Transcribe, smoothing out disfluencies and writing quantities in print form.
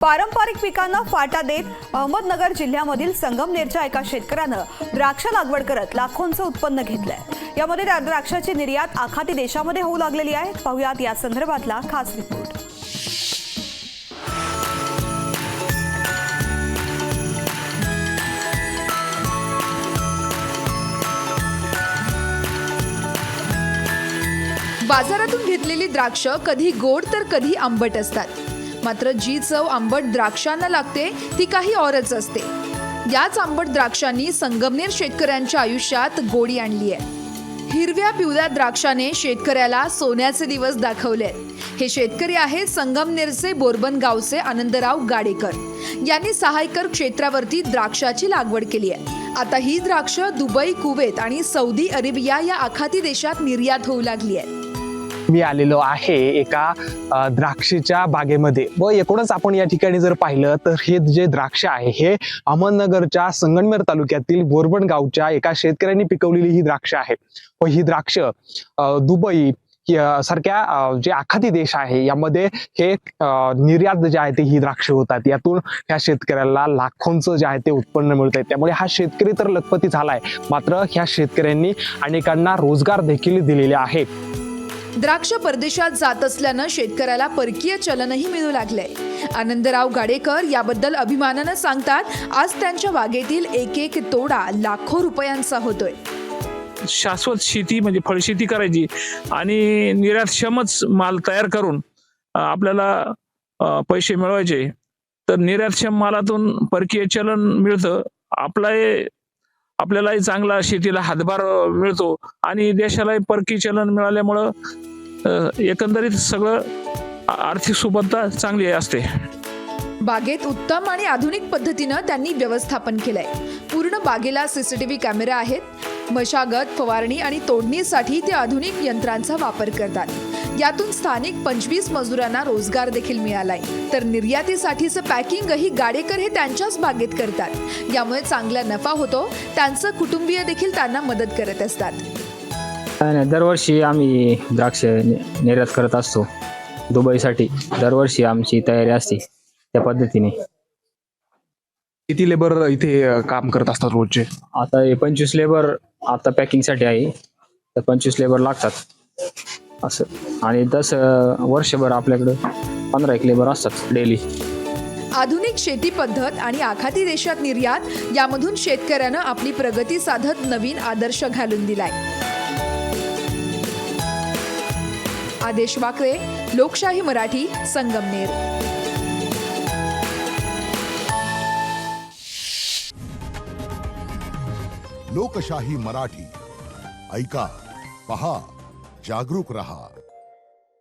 पारंपरिक पिकांना फाटा देत अहमदनगर जिल्ह्यामधील संगमनेरच्या एका शेतकऱ्यानं द्राक्ष लागवड करत लाखोंचं उत्पन्न घेतलंय। यामध्ये द्राक्षाची निर्यात आखाती देशामध्ये होऊ लागलेली आहे। पाहुयात या संदर्भातला खास रिपोर्ट। बाजारातून घेतलेली द्राक्ष कधी गोड तर कधी आंबट असतात, मात्र जी चव आंबट द्राक्षांना लागते ती काही औरच असते। याच आंबट द्राक्षांनी संगमनेर शेतकऱ्यांच्या आयुष्यात गोडी आणली आहे। हिरव्या पिवळ्या द्राक्षाने शेतकऱ्याला सोन्याचे दिवस दाखवले। हे शेतकरी आहेत संगमनेरचे बोरबन गावचे आनंदराव गाडेकर। यांनी 6 एकर क्षेत्रावरती द्राक्षाची लागवड केली आहे। आता ही द्राक्ष दुबई, कुवेत आणि सौदी अरेबिया या आखाती देशात निर्यात होऊ लागली आहे। मी आलेलो आहे एका द्राक्षेच्या बागेमध्ये व एकूणच आपण या ठिकाणी जर पाहिलं तर हे जे द्राक्ष आहे हे अहमदनगरच्या संगमनेर तालुक्यातील बोरबन गावच्या एका शेतकऱ्यांनी पिकवलेली ही द्राक्ष आहे व ही द्राक्ष दुबई सारख्या जे आखाती देश आहे यामध्ये हे निर्यात जे आहे ते ही द्राक्ष होतात। यातून ह्या शेतकऱ्याला लाखोंचं जे आहे ते उत्पन्न मिळत आहे। त्यामुळे हा शेतकरी तर लखपती झालाय, मात्र ह्या शेतकऱ्यांनी अनेकांना रोजगार देखील दिलेले आहेत। द्राक्ष परदेशात जात असल्यानं शेतकऱ्याला परकीय चलनही मिळू लागले। आनंदराव गाडेकर याबद्दल अभिमानानं सांगतात, आज त्यांच्या बागेतील एक तोडा लाखो रुपयांचा होतोय। शाश्वत शेती म्हणजे फळशेती करायची आणि निर्यातक्षमच माल तयार करून आपल्याला पैसे मिळवायचे, तर निर्यातक्षम मालातून परकीय चलन मिळतं। आपल्यालाही चांगला शेतीला हातभार मिळतो आणि देशालाही परकीय चलन मिळाल्यामुळं एकंदरीत सगळं आर्थिक सुबत्ता चांगली असते। बागेत उत्तम आणि आधुनिक पद्धतीनं त्यांनी व्यवस्थापन केलंय। पूर्ण बागेला सीसीटीव्ही कॅमेरा आहेत। मशागत, फवारणी आणि तोडणीसाठी ते आधुनिक यंत्रांचा वापर करतात। यातून स्थानिक 25 मजुरांना रोजगार देखील मिळालाय। तर निर्यातीसाठीचं पॅकिंगही गाडेकर हे त्यांच्याच बागेत करतात। यामुळे चांगला नफा होतो। त्यांचं कुटुंबीय देखील त्यांना मदत करत असतात। दरवर्षी आम्ही द्राक्ष निर्यात करत असतो दुबईसाठी। दरवर्षी आमची तयारी असते त्या पद्धतीने। किती लेबर इथे काम करत असतात रोजचे? आता हे 25 लेबर आता पॅकिंगसाठी आहे, तर 25 लेबर लागतात असं। आणि वर्षभर आपल्याकडे 15 एक लेबर असतात डेली। आधुनिक शेती पद्धत आणि आखाती देशात निर्यात यामधून शेतकऱ्यानं आपली प्रगती साधत नवीन आदर्श घालून दिलाय। आदेश वाकरे, लोकशाही मराठी, संगमनेर। लोकशाही मराठी ऐका, पहा, जागरूक रहा।